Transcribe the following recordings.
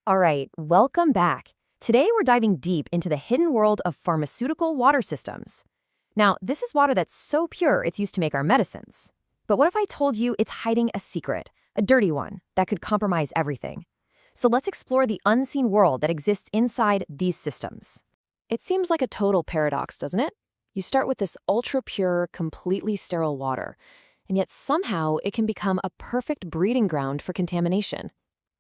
All right, welcome back. Today we're diving deep into the hidden world of pharmaceutical water systems. Now, this is water that's so pure it's used to make our medicines. But what if I told you it's hiding a secret, a dirty one, that could compromise everything? So let's explore the unseen world that exists inside these systems. It seems like a total paradox, doesn't it? You start with this ultra-pure, completely sterile water, and yet somehow it can become a perfect breeding ground for contamination.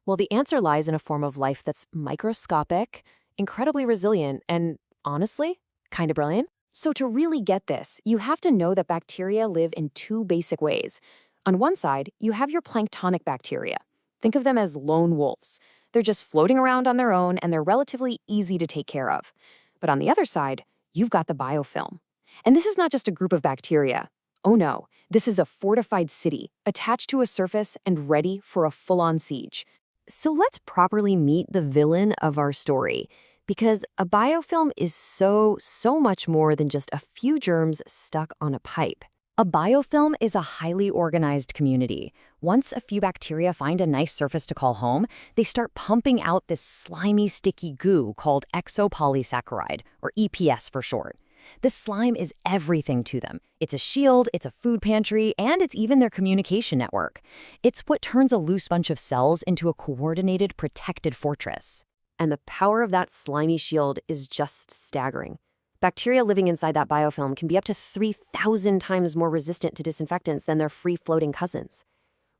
Well, the answer lies in a form of life that's microscopic, incredibly resilient, and honestly, kind of brilliant. So to really get this, you have to know that bacteria live in two basic ways. On one side, you have your planktonic bacteria. Think of them as lone wolves. They're just floating around on their own, and they're relatively easy to take care of. But on the other side, you've got the biofilm. And this is not just a group of bacteria. Oh no, this is a fortified city, attached to a surface and ready for a full-on siege. So let's properly meet the villain of our story, because a biofilm is so much more than just a few germs stuck on a pipe. A biofilm is a highly organized community. Once a few bacteria find a nice surface to call home, they start pumping out this slimy, sticky goo called exopolysaccharide, or EPS for short. This slime is everything to them. It's a shield, it's a food pantry, and it's even their communication network. It's what turns a loose bunch of cells into a coordinated, protected fortress. And the power of that slimy shield is just staggering. Bacteria living inside that biofilm can be up to 3,000 times more resistant to disinfectants than their free-floating cousins.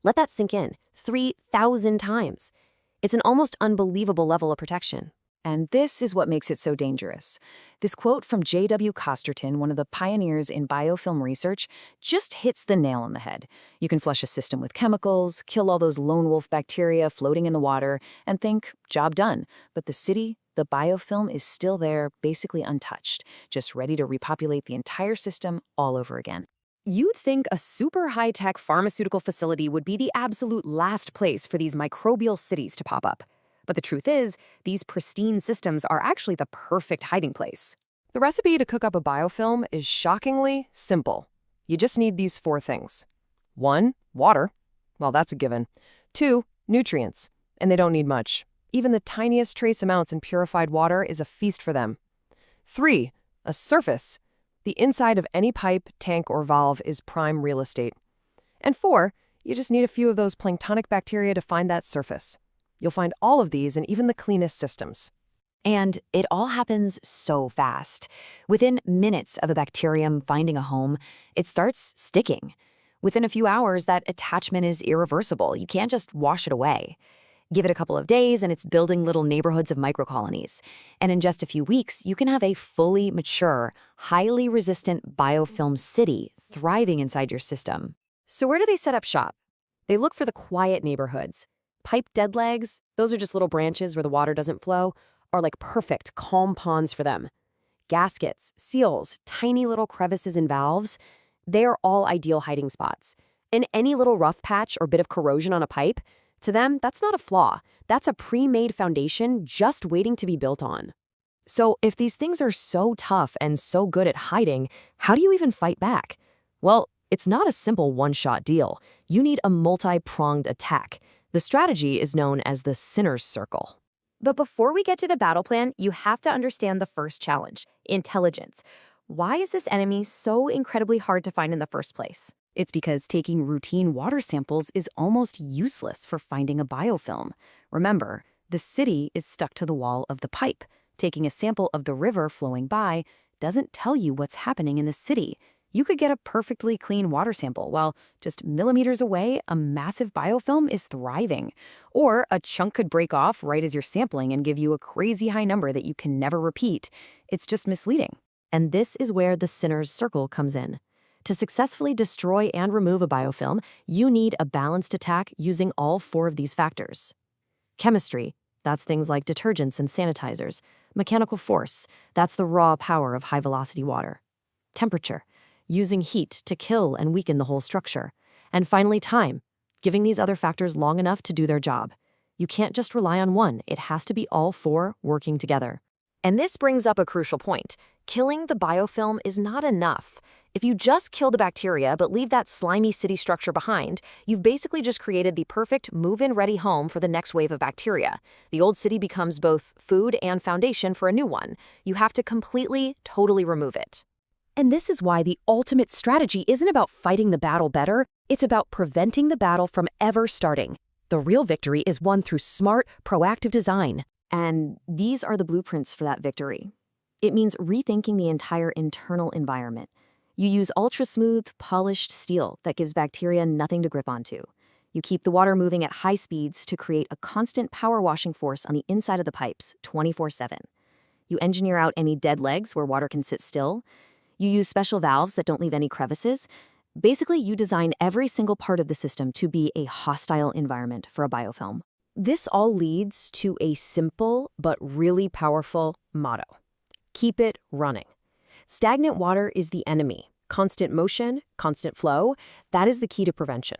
Let that sink in. 3,000 times. It's an almost unbelievable level of protection. And this is what makes it so dangerous. This quote from J.W. Costerton, one of the pioneers in biofilm research, just hits the nail on the head. You can flush a system with chemicals, kill all those lone wolf bacteria floating in the water, and think, job done. But the city, the biofilm is still there, basically untouched, just ready to repopulate the entire system all over again. You'd think a super high-tech pharmaceutical facility would be the absolute last place for these microbial cities to pop up. But the truth is, these pristine systems are actually the perfect hiding place. The recipe to cook up a biofilm is shockingly simple. You just need these four things. 1, water. Well, that's a given. 2, nutrients. And they don't need much. Even the tiniest trace amounts in purified water is a feast for them. 3, a surface. The inside of any pipe, tank, or valve is prime real estate. And 4, you just need a few of those planktonic bacteria to find that surface. You'll find all of these in even the cleanest systems. And it all happens so fast. Within minutes of a bacterium finding a home, it starts sticking. Within a few hours, that attachment is irreversible. You can't just wash it away. Give it a couple of days, and it's building little neighborhoods of microcolonies. And in just a few weeks, you can have a fully mature, highly resistant biofilm city thriving inside your system. So where do they set up shop? They look for the quiet neighborhoods. Pipe dead legs, those are just little branches where the water doesn't flow, are like perfect, calm ponds for them. Gaskets, seals, tiny little crevices and valves, they are all ideal hiding spots. And any little rough patch or bit of corrosion on a pipe, to them, that's not a flaw. That's a pre-made foundation just waiting to be built on. So if these things are so tough and so good at hiding, how do you even fight back? Well, it's not a simple one-shot deal. You need a multi-pronged attack. The strategy is known as the sinner's circle. But before we get to the battle plan, you have to understand the first challenge, intelligence. Why is this enemy so incredibly hard to find in the first place? It's because taking routine water samples is almost useless for finding a biofilm. Remember, the city is stuck to the wall of the pipe. Taking a sample of the river flowing by doesn't tell you what's happening in the city. You could get a perfectly clean water sample while just millimeters away, a massive biofilm is thriving. Or a chunk could break off right as you're sampling and give you a crazy high number that you can never repeat. It's just misleading. And this is where the sinner's circle comes in. To successfully destroy and remove a biofilm, you need a balanced attack using all four of these factors. Chemistry, that's things like detergents and sanitizers. Mechanical force, that's the raw power of high-velocity water. Temperature, using heat to kill and weaken the whole structure. And finally, time, giving these other factors long enough to do their job. You can't just rely on one, it has to be all four working together. And this brings up a crucial point. Killing the biofilm is not enough. If you just kill the bacteria but leave that slimy city structure behind, you've basically just created the perfect move-in ready home for the next wave of bacteria. The old city becomes both food and foundation for a new one. You have to completely, totally remove it. And this is why the ultimate strategy isn't about fighting the battle better, it's about preventing the battle from ever starting. The real victory is won through smart, proactive design. And these are the blueprints for that victory. It means rethinking the entire internal environment. You use ultra-smooth, polished steel that gives bacteria nothing to grip onto. You keep the water moving at high speeds to create a constant power washing force on the inside of the pipes, 24/7. You engineer out any dead legs where water can sit still. You use special valves that don't leave any crevices. Basically, you design every single part of the system to be a hostile environment for a biofilm. This all leads to a simple but really powerful motto. Keep it running. Stagnant water is the enemy. Constant motion, constant flow, that is the key to prevention.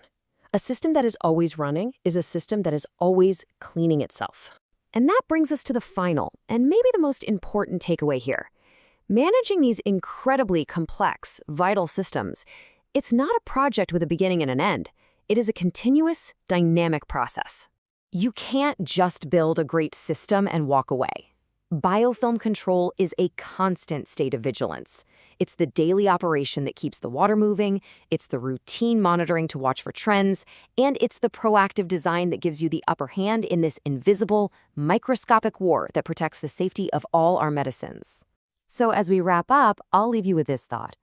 A system that is always running is a system that is always cleaning itself. And that brings us to the final, and maybe the most important takeaway here. Managing these incredibly complex, vital systems, it's not a project with a beginning and an end. It is a continuous, dynamic process. You can't just build a great system and walk away. Biofilm control is a constant state of vigilance. It's the daily operation that keeps the water moving, it's the routine monitoring to watch for trends, and it's the proactive design that gives you the upper hand in this invisible, microscopic war that protects the safety of all our medicines. So as we wrap up, I'll leave you with this thought.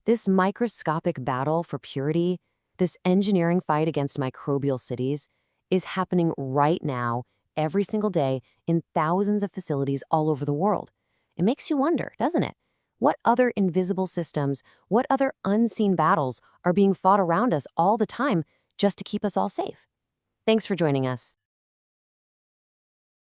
This microscopic battle for purity, this engineering fight against microbial cities, is happening right now, every single day, in thousands of facilities all over the world. It makes you wonder, doesn't it? What other invisible systems, what other unseen battles are being fought around us all the time just to keep us all safe? Thanks for joining us.